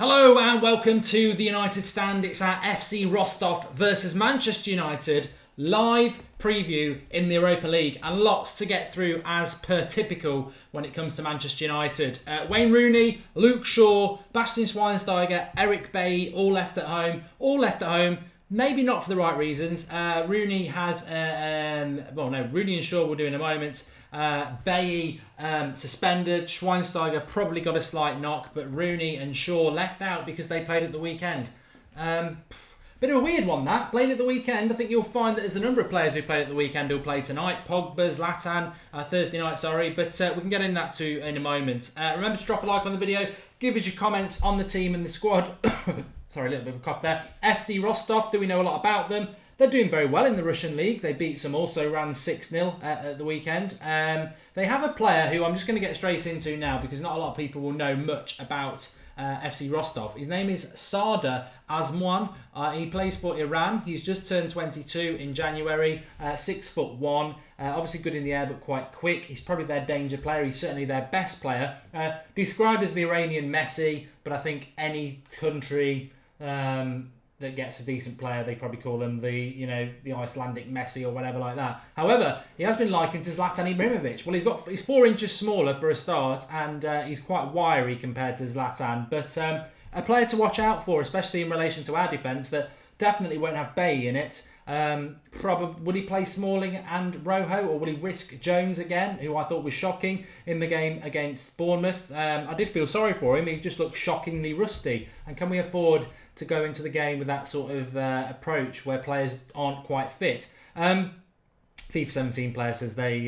Hello and welcome to the United Stand. It's our FC Rostov versus Manchester United live preview in the Europa League, and lots to get through as per typical when it comes to Manchester United. Wayne Rooney, Luke Shaw, Bastian Schweinsteiger, Eric Bailly, all left at home. Maybe not for the right reasons. Rooney has, Rooney and Shaw will do in a moment. Bailly suspended. Schweinsteiger probably got a slight knock, but Rooney and Shaw left out because they played at the weekend. Bit of a weird one that, playing at the weekend. I think you'll find that there's a number of players who played at the weekend who'll play tonight. Pogba, Zlatan, Thursday night, but we can get in that too in a moment. Remember to drop a like on the video, give us your comments on the team and the squad. Sorry, a little bit of a cough there. FC Rostov, do we know a lot about them? They're doing very well in the Russian league. They beat some also ran 6-0 at the weekend. They have a player who I'm just going to get straight into now because not a lot of people will know much about FC Rostov. His name is Sardar Azmoun. He plays for Iran. He's just turned 22 in January. 6'1", obviously good in the air but quite quick. He's probably their danger player. He's certainly their best player. Described as the Iranian Messi, but I think any country that gets a decent player, they probably call him the Icelandic Messi or whatever like that. However, he has been likened to Zlatan Ibrahimovic. Well, he's 4 inches smaller for a start, and he's quite wiry compared to Zlatan. But a player to watch out for, especially in relation to our defence, that definitely won't have Bailly in it. Probably would he play Smalling and Rojo, or will he risk Jones again, who I thought was shocking in the game against Bournemouth? I did feel sorry for him. He just looked shockingly rusty. And can we afford to go into the game with that sort of approach where players aren't quite fit? FIFA 17 player says they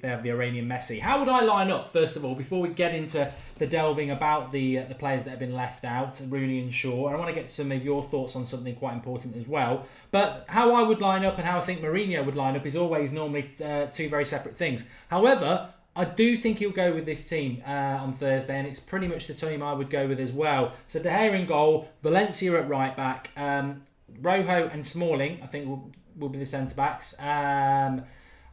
have the Iranian Messi. How would I line up, first of all, before we get into the delving about the players that have been left out, Rooney and Shaw? And I want to get some of your thoughts on something quite important as well. But how I would line up and how I think Mourinho would line up is always normally two very separate things. However, I do think he'll go with this team on Thursday, and it's pretty much the team I would go with as well. So De Gea in goal, Valencia at right back, Rojo and Smalling, I think will be the centre-backs. I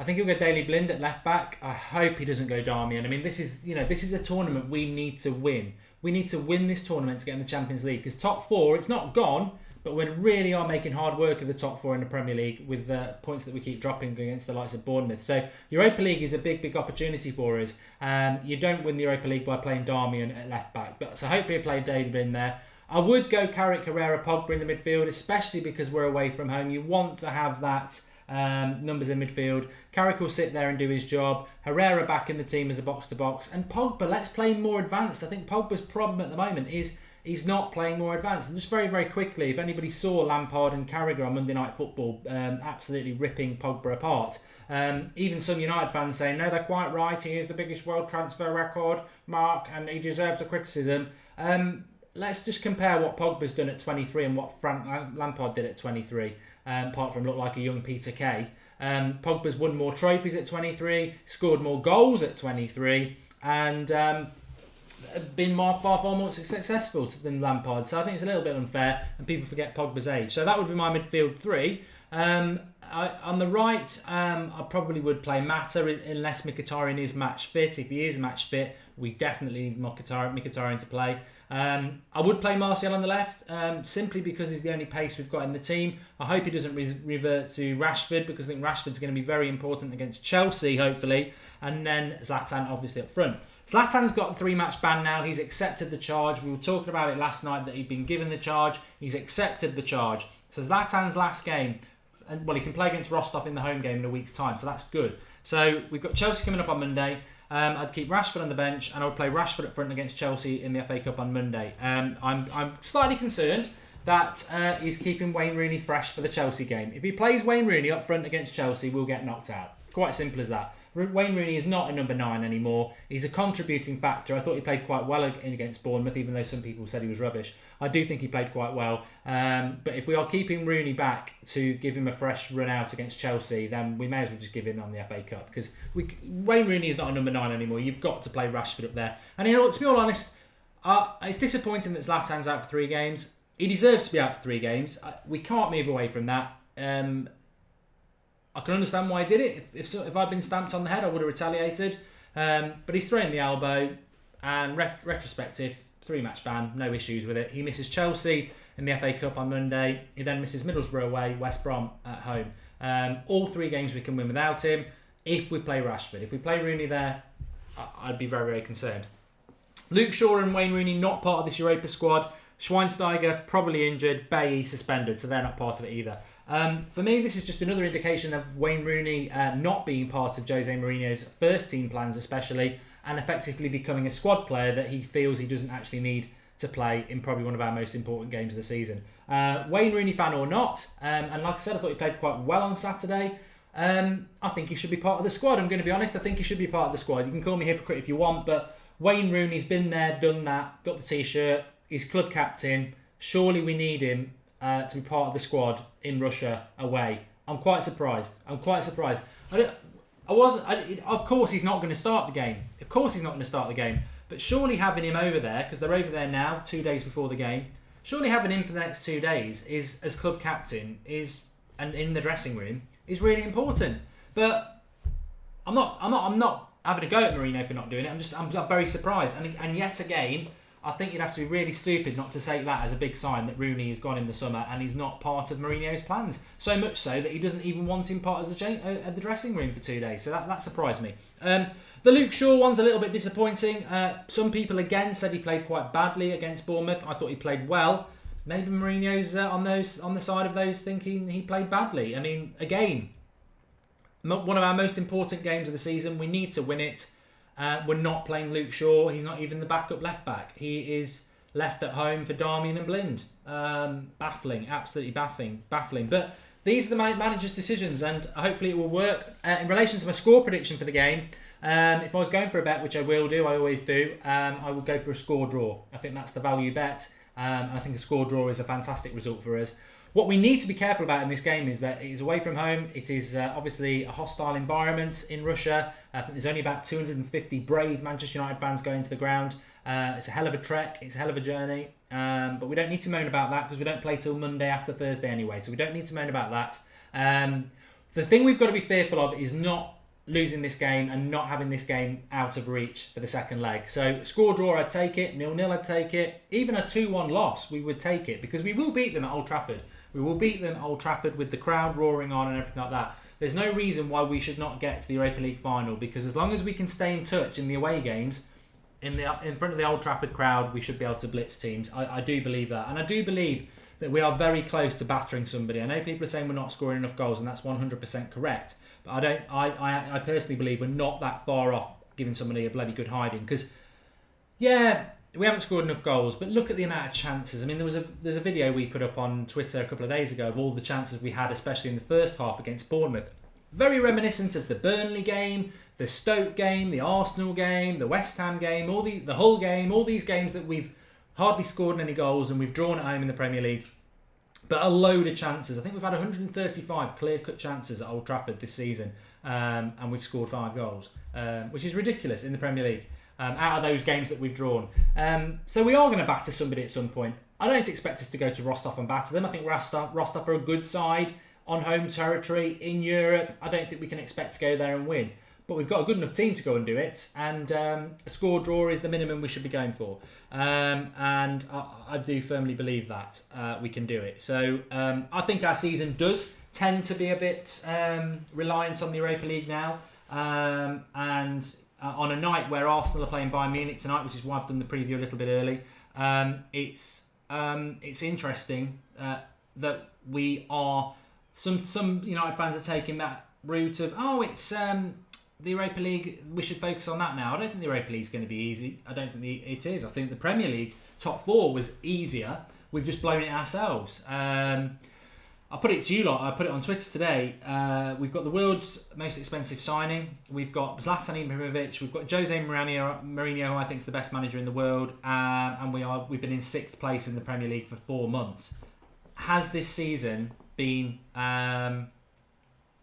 think he'll go Daley Blind at left-back. I hope he doesn't go Darmian. I mean, this is a tournament we need to win. We need to win this tournament to get in the Champions League, because top 4, it's not gone, but we really are making hard work of the top 4 in the Premier League with the points that we keep dropping against the likes of Bournemouth. So Europa League is a big opportunity for us. You don't win the Europa League by playing Darmian at left-back. So hopefully he'll play Daley Blind there. I would go Carrick, Herrera, Pogba in the midfield, especially because we're away from home. You want to have that numbers in midfield. Carrick will sit there and do his job. Herrera back in the team as a box-to-box. And Pogba, let's play more advanced. I think Pogba's problem at the moment is he's not playing more advanced. And just very, very quickly, if anybody saw Lampard and Carragher on Monday Night Football absolutely ripping Pogba apart, even some United fans saying, no, they're quite right, he is the biggest world transfer record, Mark, and he deserves the criticism. Let's just compare what Pogba's done at 23 and what Frank Lampard did at 23, apart from look like a young Peter Kay. Pogba's won more trophies at 23, scored more goals at 23, and been far more successful than Lampard. So I think it's a little bit unfair, and people forget Pogba's age. So that would be my midfield 3. On the right, I probably would play Mata unless Mkhitaryan is match fit. If he is match fit, we definitely need Mkhitaryan to play. I would play Martial on the left, simply because he's the only pace we've got in the team. I hope he doesn't revert to Rashford, because I think Rashford's going to be very important against Chelsea, hopefully. And then Zlatan, obviously, up front. Zlatan's got a 3-match ban now. He's accepted the charge. We were talking about it last night that he'd been given the charge. He's accepted the charge. So Zlatan's last game, well, he can play against Rostov in the home game in a week's time, so that's good. So we've got Chelsea coming up on Monday. I'd keep Rashford on the bench, and I would play Rashford up front against Chelsea in the FA Cup on Monday. I'm slightly concerned that he's keeping Wayne Rooney fresh for the Chelsea game. If he plays Wayne Rooney up front against Chelsea, we'll get knocked out. Quite simple as that. Wayne Rooney is not a number 9 anymore. He's a contributing factor. I thought he played quite well against Bournemouth, even though some people said he was rubbish. I do think he played quite well. But if we are keeping Rooney back to give him a fresh run out against Chelsea, then we may as well just give in on the FA Cup, because Wayne Rooney is not a number 9 anymore. You've got to play Rashford up there. And you know what, to be all honest, it's disappointing that Zlatan's out for 3 games. He deserves to be out for 3 games. We can't move away from that. I can understand why he did it. If I'd been stamped on the head, I would have retaliated. But he's throwing the elbow, and retrospective, 3-match ban, no issues with it. He misses Chelsea in the FA Cup on Monday. He then misses Middlesbrough away, West Brom at home. All 3 games we can win without him if we play Rashford. If we play Rooney there, I'd be very, very concerned. Luke Shaw and Wayne Rooney not part of this Europa squad. Schweinsteiger probably injured. Bailly suspended, so they're not part of it either. For me, this is just another indication of Wayne Rooney not being part of Jose Mourinho's first team plans especially, and effectively becoming a squad player that he feels he doesn't actually need to play in probably one of our most important games of the season. Wayne Rooney fan or not, and like I said, I thought he played quite well on Saturday. I think he should be part of the squad. I'm going to be honest, I think he should be part of the squad. You can call me a hypocrite if you want, but Wayne Rooney's been there, done that, got the t-shirt, he's club captain. Surely we need him to be part of the squad in Russia away. I'm quite surprised. Of course he's not going to start the game. But surely having him over there, because they're over there now, 2 days before the game, surely having him for the next 2 days is, as club captain, and in the dressing room, is really important. But I'm not having a go at Mourinho for not doing it. I'm very surprised. And yet again, I think you'd have to be really stupid not to take that as a big sign that Rooney has gone in the summer and he's not part of Mourinho's plans. So much so that he doesn't even want him part of the dressing room for 2 days. So that surprised me. The Luke Shaw one's a little bit disappointing. Some people again said he played quite badly against Bournemouth. I thought he played well. Maybe Mourinho's on the side of those thinking he played badly. I mean, again, one of our most important games of the season. We need to win it. We're not playing Luke Shaw. He's not even the backup left back. He is left at home for Darmian and Blind. Baffling, absolutely baffling. But these are the manager's decisions, and hopefully it will work. In relation to my score prediction for the game, if I was going for a bet, which I will do, I always do, I would go for a score draw. I think that's the value bet. And I think a score draw is a fantastic result for us. What we need to be careful about in this game is that it is away from home. It is obviously a hostile environment in Russia. I think there's only about 250 brave Manchester United fans going to the ground. It's a hell of a trek. It's a hell of a journey. But we don't need to moan about that because we don't play till Monday after Thursday anyway. So we don't need to moan about that. The thing we've got to be fearful of is not losing this game and not having this game out of reach for the second leg. So score draw, I'd take it. 0-0, I'd take it. Even a 2-1 loss, we would take it because we will beat them at Old Trafford. We will beat them at Old Trafford with the crowd roaring on and everything like that. There's no reason why we should not get to the Europa League final because as long as we can stay in touch in the away games, in front of the Old Trafford crowd, we should be able to blitz teams. I do believe that. And I do believe that we are very close to battering somebody. I know people are saying we're not scoring enough goals, and that's 100% correct. But I personally believe we're not that far off giving somebody a bloody good hiding. Because, yeah, we haven't scored enough goals, but look at the amount of chances. I mean, there's a video we put up on Twitter a couple of days ago of all the chances we had, especially in the first half against Bournemouth. Very reminiscent of the Burnley game, the Stoke game, the Arsenal game, the West Ham game, the Hull game, all these games that we've hardly scored any goals and we've drawn at home in the Premier League. But a load of chances. I think we've had 135 clear-cut chances at Old Trafford this season, and we've scored 5 goals, which is ridiculous in the Premier League, out of those games that we've drawn. So we are going to batter somebody at some point. I don't expect us to go to Rostov and batter them. I think Rostov are a good side on home territory in Europe. I don't think we can expect to go there and win. But we've got a good enough team to go and do it, and a score draw is the minimum we should be going for. And I do firmly believe that we can do it. So I think our season does tend to be a bit reliant on the Europa League now. And on a night where Arsenal are playing Bayern Munich tonight, which is why I've done the preview a little bit early, it's interesting that we are... Some United fans are taking that route of, it's... the Europa League, we should focus on that now. I don't think the Europa League is going to be easy. I don't think it is. I think the Premier League top 4 was easier. We've just blown it ourselves. I put it to you lot. I put it on Twitter today. We've got the world's most expensive signing. We've got Zlatan Ibrahimovic. We've got Jose Mourinho, who I think is the best manager in the world. And we've been in 6th place in the Premier League for 4 months. Has this season been...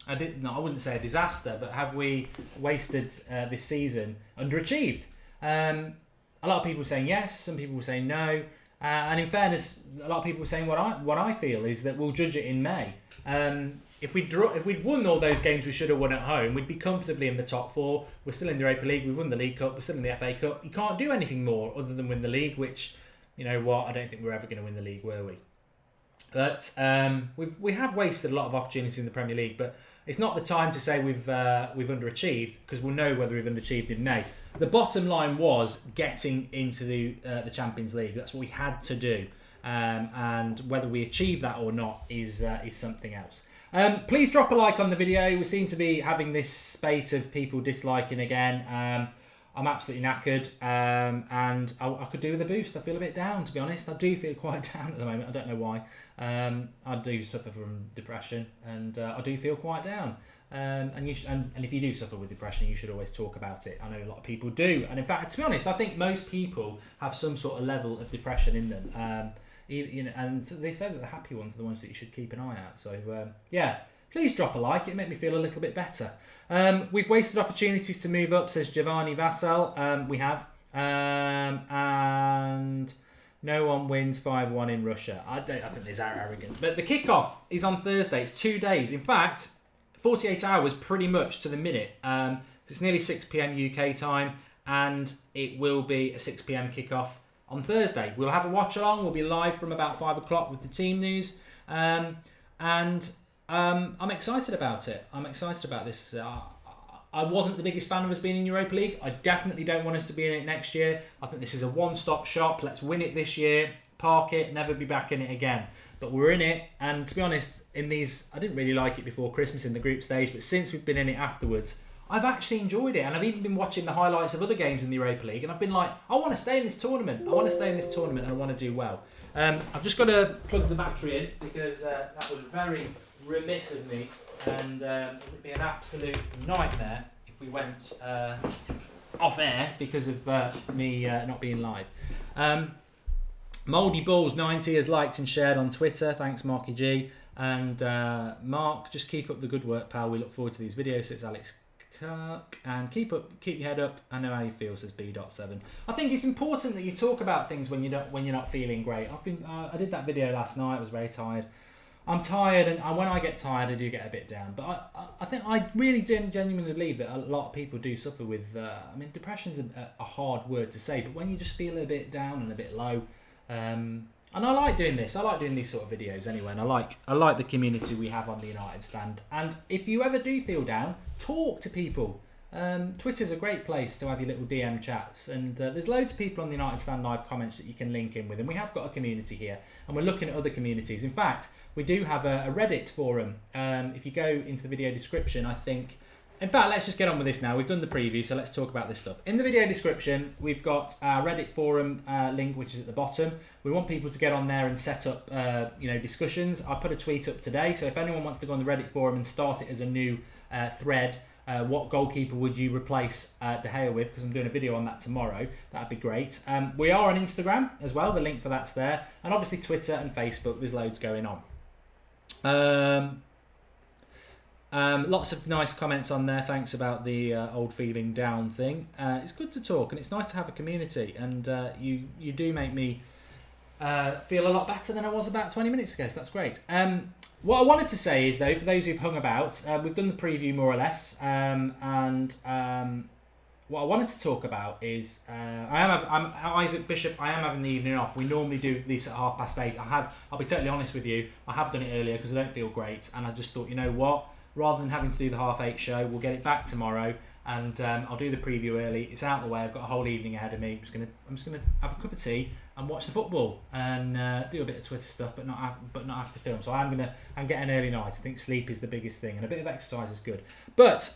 I wouldn't say a disaster, but have we wasted this season, underachieved? A lot of people were saying yes, some people were saying no. And in fairness, a lot of people are saying what I feel is that we'll judge it in May. If we'd won all those games we should have won at home, we'd be comfortably in the top 4. We're still in the Europa League. We've won the League Cup. We're still in the FA Cup. You can't do anything more other than win the league. Which, you know what, I don't think we're ever going to win the league, were we? But we have wasted a lot of opportunities in the Premier League. But it's not the time to say we've underachieved, because we'll know whether we've underachieved in May. The bottom line was getting into the Champions League. That's what we had to do. And whether we achieve that or not is something else. Please drop a like on the video. We seem to be having this spate of people disliking again. I'm absolutely knackered, and I could do with a boost. I feel a bit down, to be honest. I do feel quite down at the moment. I don't know why. I do suffer from depression, and I do feel quite down. And if you do suffer with depression, you should always talk about it. I know a lot of people do, and in fact, to be honest, I think most people have some sort of level of depression in them. You know, and they say that the happy ones are the ones that you should keep an eye out. So yeah, please drop a like. It made me feel a little bit better. We've wasted opportunities to move up, says Giovanni Vassal. We have, and no one wins 5-1 in Russia. I think there's arrogance. But the kickoff is on Thursday. It's 2 days. In fact, 48 hours pretty much to the minute. It's nearly 6 p.m. UK time, and it will be a 6 p.m. kickoff on Thursday. We'll have a watch along. We'll be live from about 5 o'clock with the team news. And I'm excited about it. I'm excited about this. I wasn't the biggest fan of us being in Europa League. I definitely don't want us to be in it next year. I think this is a one-stop shop. Let's win it this year, park it, never be back in it again. But we're in it, and to be honest, I didn't really like it before Christmas in the group stage, but since we've been in it afterwards, I've actually enjoyed it, and I've even been watching the highlights of other games in the Europa League, and I've been like, I want to stay in this tournament. I want to stay in this tournament, and I want to do well. I've just got to plug the battery in, because that was very remiss of me, and it would be an absolute nightmare if we went off air because of me not being live. Mouldy Balls 90 has liked and shared on Twitter. Thanks, Marky G. And Mark, just keep up the good work, pal. We look forward to these videos. Says Alex Kirk. And keep your head up. I know how you feel, says B.7. I think it's important that you talk about things when you're not feeling great. I did that video last night. I was very tired. I'm tired, and when I get tired, I do get a bit down. But I think I really genuinely believe that a lot of people do suffer with. Depression's a hard word to say, but when you just feel a bit down and a bit low. And I like doing this. I like doing these sort of videos anyway, and I like the community we have on the United Stand. And if you ever do feel down, talk to people. Twitter's a great place to have your little DM chats, and there's loads of people on the United Stand live comments that you can link in with, and we have got a community here, and we're looking at other communities. In fact, we do have a Reddit forum. If you go into the video description, I think. In fact, let's just get on with this now. We've done the preview, so let's talk about this stuff. In the video description, we've got our Reddit forum link, which is at the bottom. We want people to get on there and set up, discussions. I put a tweet up today, so if anyone wants to go on the Reddit forum and start it as a new thread, what goalkeeper would you replace De Gea with? Because I'm doing a video on that tomorrow. That'd be great. We are on Instagram as well. The link for that's there, and obviously Twitter and Facebook. There's loads going on. Lots of nice comments on there. Thanks about the old feeling down thing. It's good to talk, and it's nice to have a community, and you do make me feel a lot better than I was about 20 minutes ago, so that's great. What I wanted to say is, though, for those who've hung about, we've done the preview more or less, and what I wanted to talk about is I'm Isaac Bishop. I am having the evening off. We normally do this at 8:30. I'll be totally honest with you, I have done it earlier because I don't feel great, and I just thought, you know what, rather than having to do the 8:30 show, we'll get it back tomorrow, and I'll do the preview early. It's out of the way. I've got a whole evening ahead of me. I'm just gonna have a cup of tea and watch the football and do a bit of Twitter stuff, but not have to film. So I'm getting an early night. I think sleep is the biggest thing, and a bit of exercise is good. But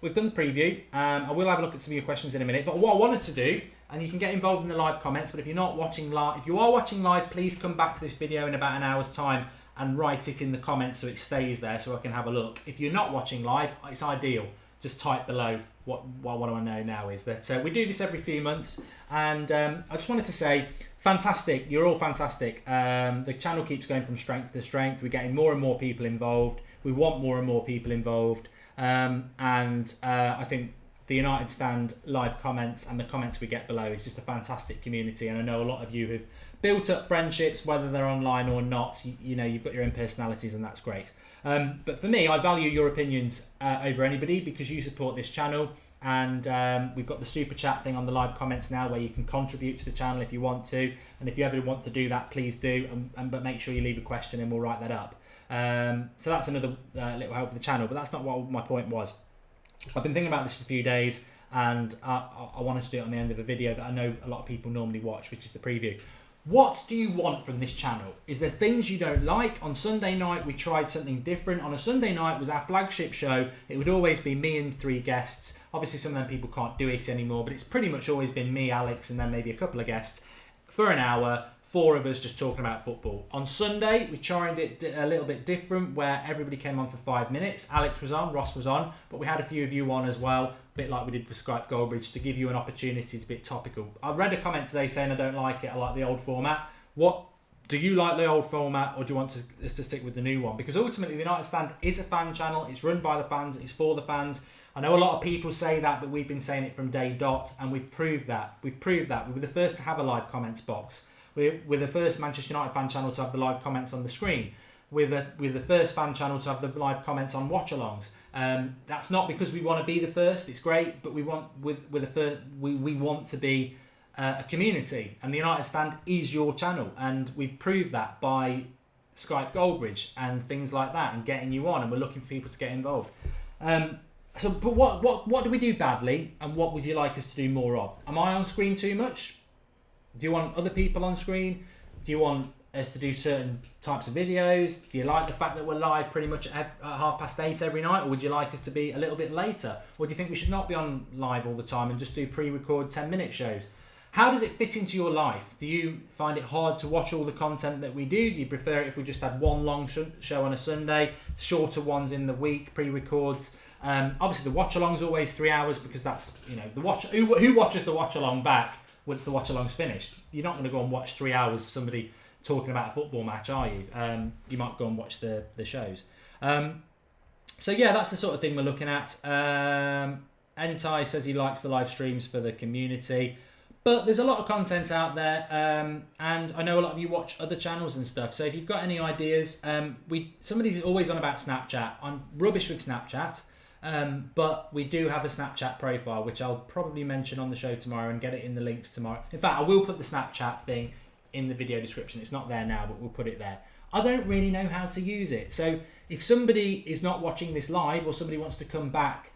we've done the preview. I will have a look at some of your questions in a minute. But what I wanted to do, and you can get involved in the live comments. But if you are watching live, please come back to this video in about an hour's time and write it in the comments so it stays there so I can have a look. If you're not watching live, it's ideal. Just type below what I know now is that we do this every few months, and I just wanted to say, fantastic, you're all fantastic. The channel keeps going from strength to strength. We're getting more and more people involved. We want more and more people involved, and I think the United Stand live comments and the comments we get below is just a fantastic community, and I know a lot of you have built up friendships, whether they're online or not. You know, you've got your own personalities, and that's great. But for me, I value your opinions over anybody, because you support this channel. And we've got the super chat thing on the live comments now, where you can contribute to the channel if you want to. And if you ever want to do that, please do. But make sure you leave a question and we'll write that up. So that's another little help for the channel. But that's not what my point was. I've been thinking about this for a few days, and I wanted to do it on the end of a video that I know a lot of people normally watch, which is the preview. What do you want from this channel? Is there things you don't like? On Sunday night, we tried something different. On a Sunday night was our flagship show. It would always be me and 3 guests. Obviously, some of them people can't do it anymore, but it's pretty much always been me, Alex, and then maybe a couple of guests for an hour, 4 of us just talking about football. On Sunday, we tried it a little bit different, where everybody came on for 5 minutes. Alex was on, Ross was on, but we had a few of you on as well, a bit like we did for Skype Goldbridge, to give you an opportunity to be topical. I read a comment today saying I don't like it, I like the old format. What do you like, the old format, or do you want us to stick with the new one? Because ultimately, the United Stand is a fan channel. It's run by the fans. It's for the fans. I know a lot of people say that, but we've been saying it from day dot, and we've proved that. We were the first to have a live comments box. We're the first Manchester United fan channel to have the live comments on the screen. We're the first fan channel to have the live comments on watch-alongs. That's not because we want to be the first. It's great, but we want we want to be a community, and the United Stand is your channel, and we've proved that by Skype Goldbridge and things like that, and getting you on, and we're looking for people to get involved. But what do we do badly, and what would you like us to do more of? Am I on screen too much? Do you want other people on screen? Do you want us to do certain types of videos? Do you like the fact that we're live pretty much at 8:30 every night, or would you like us to be a little bit later? Or do you think we should not be on live all the time and just do pre-record 10-minute shows? How does it fit into your life? Do you find it hard to watch all the content that we do? Do you prefer it if we just had one long show on a Sunday, shorter ones in the week, pre-records? Obviously, the watch-along's always 3 hours, because that's, you know, who watches the watch-along back once the watch-along's finished? You're not going to go and watch 3 hours of somebody talking about a football match, are you? You might go and watch the shows. So yeah, that's the sort of thing we're looking at. Entai says he likes the live streams for the community. But there's a lot of content out there, and I know a lot of you watch other channels and stuff. So if you've got any ideas, somebody's always on about Snapchat. I'm rubbish with Snapchat, but we do have a Snapchat profile, which I'll probably mention on the show tomorrow and get it in the links tomorrow. In fact, I will put the Snapchat thing in the video description. It's not there now, but we'll put it there. I don't really know how to use it. So if somebody is not watching this live, or somebody wants to come back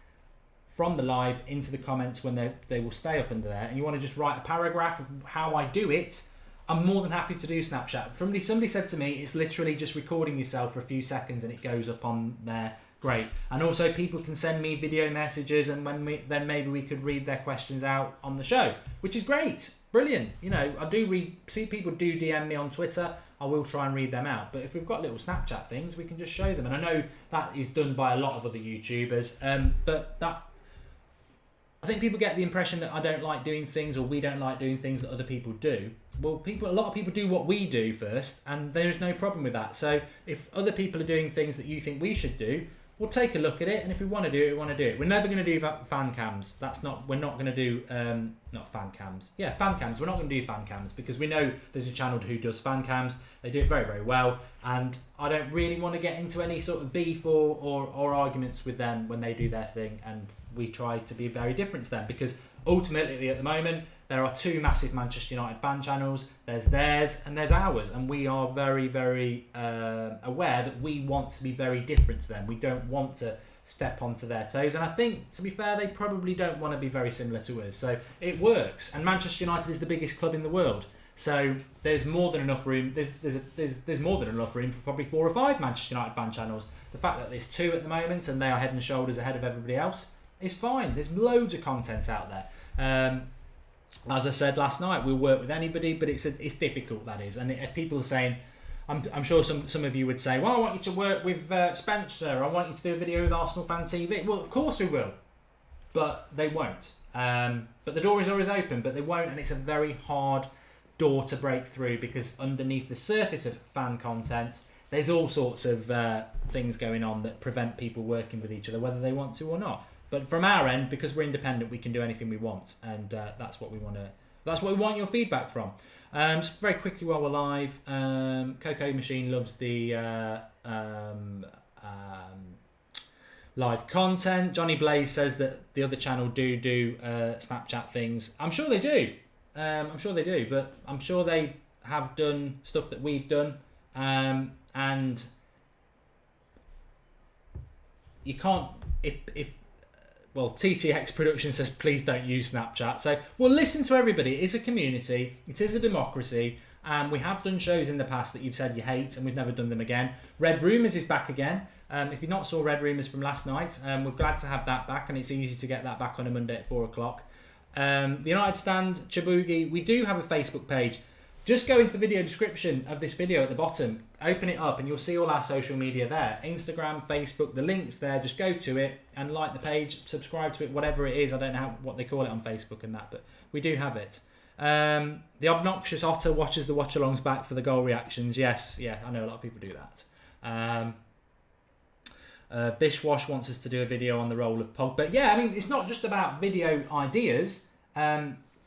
from the live into the comments when they will stay up under there, and you want to just write a paragraph of how I do it, I'm more than happy to do Snapchat. Somebody said to me, it's literally just recording yourself for a few seconds and it goes up on there. Great. And also people can send me video messages, and then maybe we could read their questions out on the show, which is great. Brilliant. You know, I do read, people do DM me on Twitter. I will try and read them out. But if we've got little Snapchat things, we can just show them. And I know that is done by a lot of other YouTubers, but I think people get the impression that I don't like doing things, or we don't like doing things that other people do. Well, a lot of people do what we do first, and there is no problem with that. So if other people are doing things that you think we should do, we'll take a look at it, and if we want to do it, we want to do it. We're never going to do fan cams. We're not going to do not fan cams. Yeah, fan cams. We're not going to do fan cams, because we know there's a channel who does fan cams. They do it very, very well, and I don't really want to get into any sort of beef or arguments with them when they do their thing, and we try to be very different to them, because ultimately at the moment there are 2 massive Manchester United fan channels. There's theirs and there's ours, and we are very, very aware that we want to be very different to them. We don't want to step onto their toes, and I think, to be fair, they probably don't want to be very similar to us. So it works, and Manchester United is the biggest club in the world, so there's more than enough room. There's more than enough room for probably 4 or 5 Manchester United fan channels. The fact that there's 2 at the moment and they are head and shoulders ahead of everybody else, it's fine. There's loads of content out there. As I said last night, we'll work with anybody, but it's difficult, that is. And if people are saying, I'm sure some of you would say, well, I want you to work with Spencer, I want you to do a video with Arsenal Fan TV. Well, of course we will, but they won't. But the door is always open, but they won't, and it's a very hard door to break through, because underneath the surface of fan content, there's all sorts of things going on that prevent people working with each other, whether they want to or not. But from our end, because we're independent, we can do anything we want, and that's what we want That's what we want your feedback from. Just very quickly while we're live, Coco Machine loves the live content. Johnny Blaze says that the other channel do Snapchat things. I'm sure they do. But I'm sure they have done stuff that we've done. And you can't, well, TTX Production says please don't use Snapchat. So we'll listen to everybody. It is a community. It is a democracy. And we have done shows in the past that you've said you hate, and we've never done them again. Red Rumours is back again. If you've not saw Red Rumours from last night, we're glad to have that back, and it's easy to get that back on a Monday at 4 o'clock. The United Stand, Chabugi, we do have a Facebook page. Just go into the video description of this video at the bottom, open it up, and you'll see all our social media there. Instagram, Facebook, the link's there. Just go to it and like the page, subscribe to it, whatever it is. I don't know what they call it on Facebook and that, but we do have it. The Obnoxious Otter watches the watch-alongs back for the goal reactions. Yes, yeah, I know a lot of people do that. Bishwash wants us to do a video on the role of Pog. But yeah, I mean, it's not just about video ideas.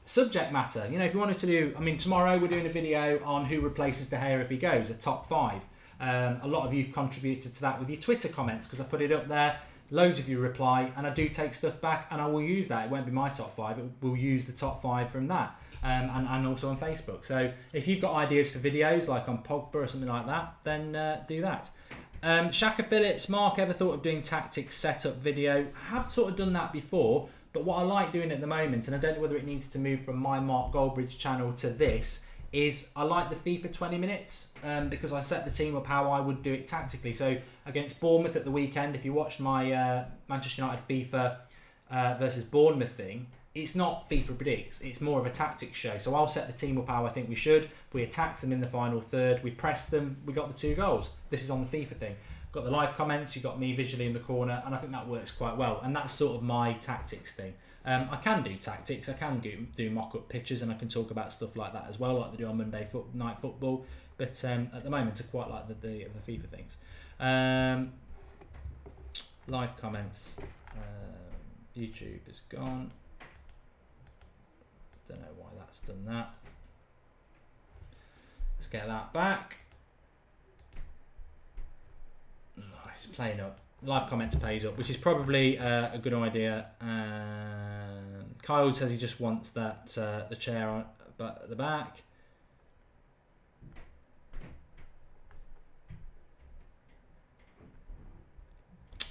Subject matter. You know, if you wanted to do, I mean, tomorrow we're doing a video on who replaces De Gea if he goes, a top 5. A lot of you've contributed to that with your Twitter comments because I put it up there. Loads of you reply, and I do take stuff back, and I will use that. It won't be my top 5. We'll use the top 5 from that, and also on Facebook. So if you've got ideas for videos like on Pogba or something like that, then do that. Shaka Phillips, Mark, ever thought of doing tactics setup video? I have sort of done that before. But what I like doing at the moment, and I don't know whether it needs to move from my Mark Goldbridge channel to this, is I like the FIFA 20 minutes because I set the team up how I would do it tactically. So against Bournemouth at the weekend, if you watched my Manchester United FIFA versus Bournemouth thing, it's not FIFA predicts, it's more of a tactics show. So I'll set the team up how I think we should. We attacked them in the final third, we pressed them, we got the 2 goals. This is on the FIFA thing. Got the live comments, you got me visually in the corner, and I think that works quite well. And that's sort of my tactics thing. I can do tactics, I can do mock-up pictures, and I can talk about stuff like that as well, like they do on Monday Night Football. But at the moment, I quite like the FIFA things. Live comments. YouTube is gone. Don't know why that's done that. Let's get that back. It's playing up. Live comments pays up, which is probably a good idea. Kyle says he just wants that the chair on, but at the back.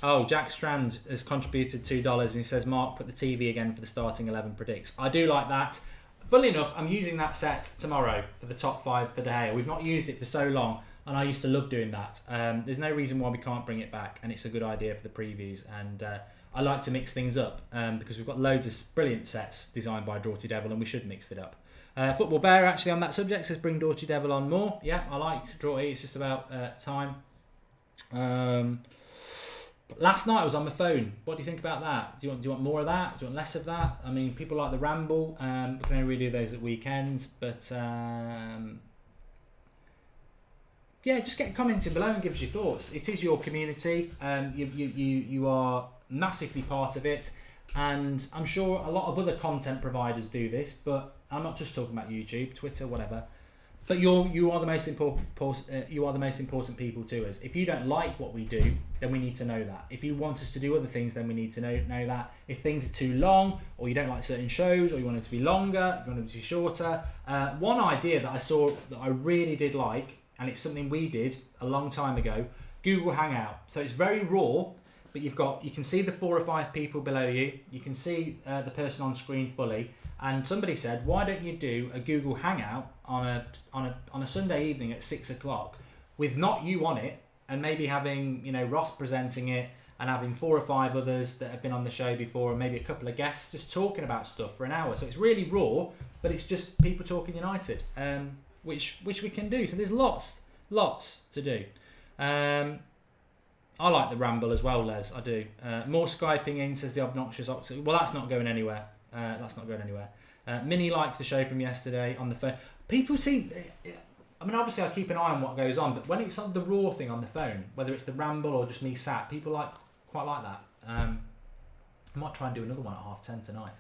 Oh, Jack Strand has contributed $2 and he says, Mark, put the TV again for the starting 11 predicts. I do like that. Funnily enough, I'm using that set tomorrow for the top 5 for De Gea. We've not used it for so long, and I used to love doing that. There's no reason why we can't bring it back, and it's a good idea for the previews. And I like to mix things up because we've got loads of brilliant sets designed by Doughty Devil, and we should mix it up. Football Bear, actually, on that subject, says bring Doughty Devil on more. Yeah, I like Doughty. It's just about time. But last night I was on my phone. What do you think about that? Do you want more of that? Do you want less of that? I mean, people like the ramble. We can only really do those at weekends. But yeah, just get commenting below and give us your thoughts. It is your community. You are massively part of it, and I'm sure a lot of other content providers do this. But I'm not just talking about YouTube, Twitter, whatever. But you are the most important people to us. If you don't like what we do, then we need to know that. If you want us to do other things, then we need to know that. If things are too long, or you don't like certain shows, or you want it to be longer, if you want it to be shorter. One idea that I saw that I really did like, and it's something we did a long time ago, Google Hangout. So it's very raw, but you can see the 4 or 5 people below you. You can see the person on screen fully. And somebody said, why don't you do a Google Hangout on a Sunday evening at 6 o'clock with not you on it, and maybe having Ross presenting it and having 4 or 5 others that have been on the show before, and maybe a couple of guests just talking about stuff for an hour. So it's really raw, but it's just people talking United, which we can do. So there's lots to do. I like the ramble as well, Les. I do. More Skyping in, says the Obnoxious Oxford. Well, that's not going anywhere. Minnie likes the show from yesterday on the phone. People seem... I mean, obviously I keep an eye on what goes on, but when it's on the raw thing on the phone, whether it's the ramble or just me sat, people quite like that. I might try and do another one at 10:30 tonight.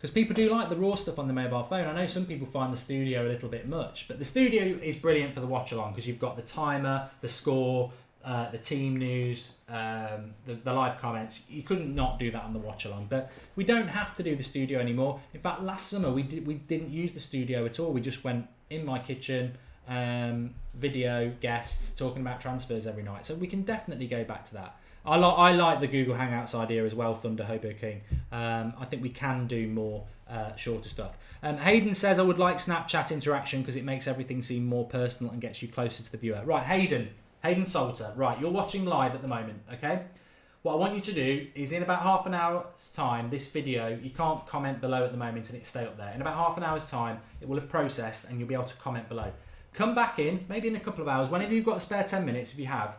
because people do like the raw stuff on the mobile phone. I know some people find the studio a little bit much, but the studio is brilliant for the watch along because you've got the timer, the score, the team news, the live comments. You couldn't not do that on the watch along, but we don't have to do the studio anymore. In fact, last summer we didn't use the studio at all. We just went in my kitchen, video, guests, talking about transfers every night. So we can definitely go back to that. I like the Google Hangouts idea as well, Thunder Hobo King. I think we can do more shorter stuff. Hayden says, I would like Snapchat interaction because it makes everything seem more personal and gets you closer to the viewer. Right, Hayden Salter. Right, you're watching live at the moment, okay? What I want you to do is in about half an hour's time, this video, you can't comment below at the moment and it stay up there. In about half an hour's time, it will have processed and you'll be able to comment below. Come back in, maybe in a couple of hours, whenever you've got a spare 10 minutes, if you have,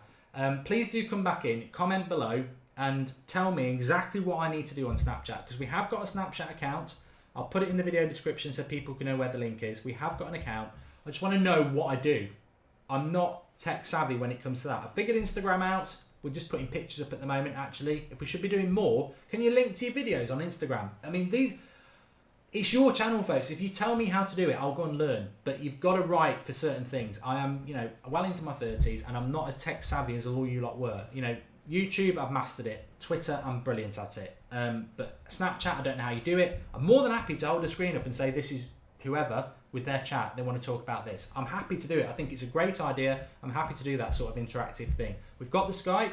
please do come back in, comment below and tell me exactly what I need to do on Snapchat, because we have got a Snapchat account. I'll put it in the video description so people can know where the link is. We have got an account. I just want to know what I do. I'm not tech savvy when it comes to that. I figured Instagram out. We're just putting pictures up at the moment, actually. If we should be doing more, can you link to your videos on Instagram? I mean, it's your channel, folks. If you tell me how to do it, I'll go and learn. But you've got to write for certain things. I am, well into my 30s, and I'm not as tech savvy as all you lot were. YouTube, I've mastered it. Twitter, I'm brilliant at it. But Snapchat, I don't know how you do it. I'm more than happy to hold the screen up and say this is whoever with their chat. They want to talk about this. I'm happy to do it. I think it's a great idea. I'm happy to do that sort of interactive thing. We've got the Skype.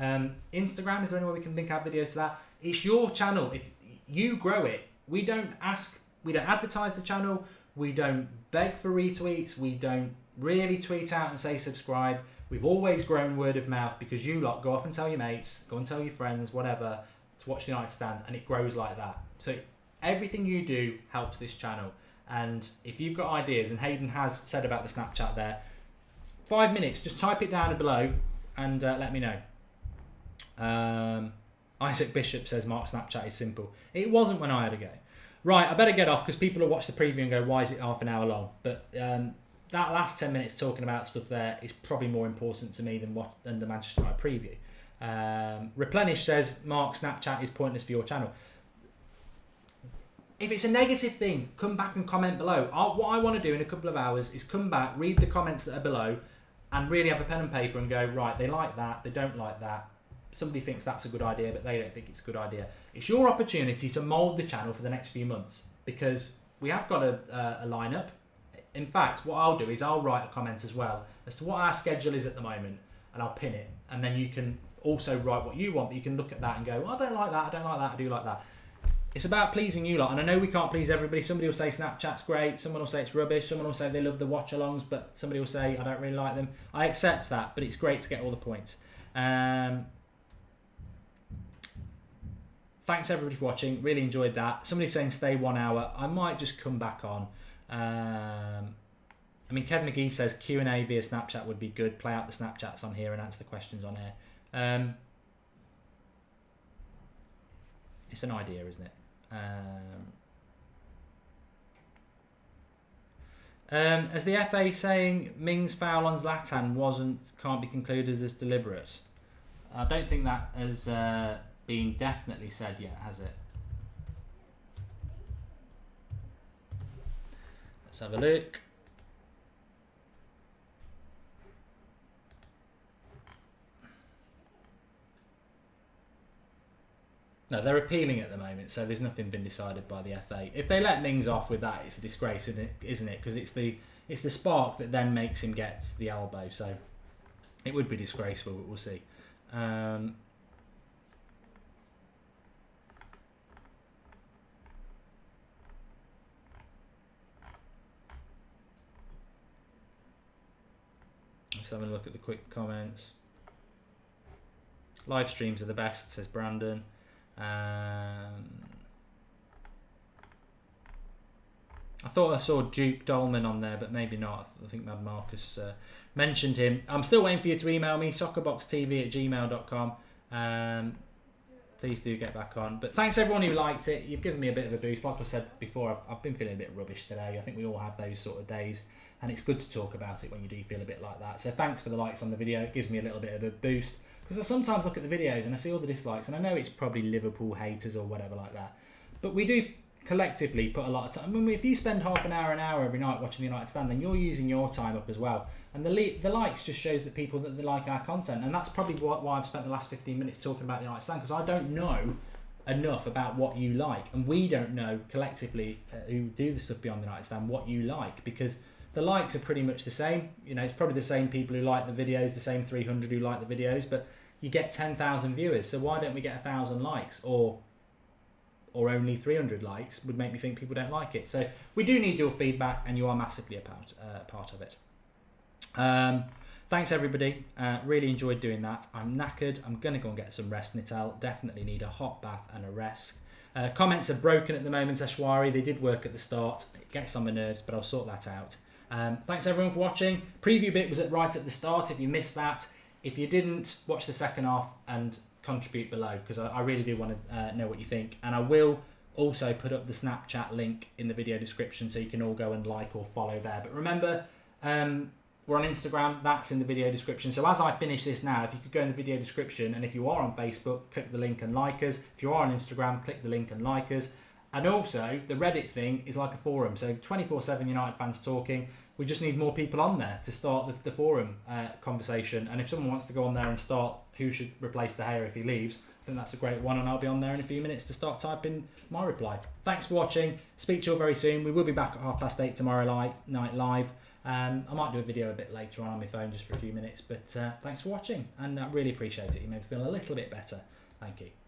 Instagram, is there any way we can link our videos to that? It's your channel. If you grow it, we don't advertise the channel, we don't beg for retweets, we don't really tweet out and say subscribe. We've always grown word of mouth because you lot go off and tell your mates, go and tell your friends, whatever, to watch the United Stand, and it grows like that. So everything you do helps this channel. And if you've got ideas, and Hayden has said about the Snapchat there, 5 minutes, just type it down below and let me know. Isaac Bishop says Mark, Snapchat is simple. It wasn't when I had a go. Right, I better get off because people will watch the preview and go, why is it half an hour long? But that last 10 minutes talking about stuff there is probably more important to me than the Manchester United preview. Replenish says, Mark, Snapchat is pointless for your channel. If it's a negative thing, come back and comment below. What I want to do in a couple of hours is come back, read the comments that are below, and really have a pen and paper and go, right, they like that, they don't like that. Somebody thinks that's a good idea, but they don't think it's a good idea. It's your opportunity to mould the channel for the next few months because we have got a lineup. In fact, what I'll do is I'll write a comment as well as to what our schedule is at the moment, and I'll pin it. And then you can also write what you want, but you can look at that and go, well, I don't like that, I don't like that, I do like that. It's about pleasing you lot, and I know we can't please everybody. Somebody will say Snapchat's great, someone will say it's rubbish, someone will say they love the watch-alongs, but somebody will say I don't really like them. I accept that, but it's great to get all the points. Thanks everybody for watching. Really enjoyed that. Somebody's saying stay 1 hour. I might just come back on. I mean, Kev McGee says Q&A via Snapchat would be good. Play out the Snapchats on here and answer the questions on air. It's an idea, isn't it? As the FA saying Ming's foul on Zlatan can't be concluded as deliberate. I don't think that has been definitely said yet, has it? Let's have a look. No, they're appealing at the moment, so there's nothing been decided by the FA. If they let Mings off with that, it's a disgrace, isn't it? Because it's the spark that then makes him get the elbow. So it would be disgraceful, but we'll see. Let's have a look at the quick comments. Live streams are the best, says Brandon. I thought I saw Duke Dolman on there, but maybe not. I think Mad Marcus mentioned him. I'm still waiting for you to email me, soccerboxtv@gmail.com. Please do get back on. But thanks everyone who liked it. You've given me a bit of a boost. Like I said before, I've been feeling a bit rubbish today. I think we all have those sort of days, and it's good to talk about it when you do feel a bit like that. So thanks for the likes on the video. It gives me a little bit of a boost. Because I sometimes look at the videos and I see all the dislikes, and I know it's probably Liverpool haters or whatever like that. But we do collectively put a lot of time. I mean, if you spend half an hour every night watching the United stand, then you're using your time up as well. And the likes just shows that people that they like our content, and that's probably why I've spent the last 15 minutes talking about the United stand, because I don't know enough about what you like, and we don't know collectively who do the stuff beyond the United stand what you like, because the likes are pretty much the same. You know, it's probably the same people who like the videos, the same 300 who like the videos, but you get 10,000 viewers, so why don't we get 1,000 likes, or only 300 likes would make me think people don't like it. So we do need your feedback, and you are massively a part of it. Thanks everybody, really enjoyed doing that. I'm knackered, I'm going to go and get some rest, Nitel. Definitely need a hot bath and a rest. Comments are broken at the moment, Ashwari. They did work at the start. It gets on my nerves, but I'll sort that out. Thanks everyone for watching. Preview bit was right at the start if you missed that. If you didn't, watch the second half and contribute below, because I really do want to know what you think. And I will also put up the Snapchat link in the video description so you can all go and like or follow there. But remember, we're on Instagram, that's in the video description. So as I finish this now, if you could go in the video description, and if you are on Facebook, click the link and like us. If you are on Instagram, click the link and like us. And also, the Reddit thing is like a forum. So 24/7 United fans talking. We just need more people on there to start the forum conversation. And if someone wants to go on there and start who should replace De Gea if he leaves, I think that's a great one, and I'll be on there in a few minutes to start typing my reply. Thanks for watching. Speak to you all very soon. We will be back at 8:30 tomorrow night live. I might do a video a bit later on my phone just for a few minutes, but thanks for watching, and I really appreciate it. You made me feel a little bit better. Thank you.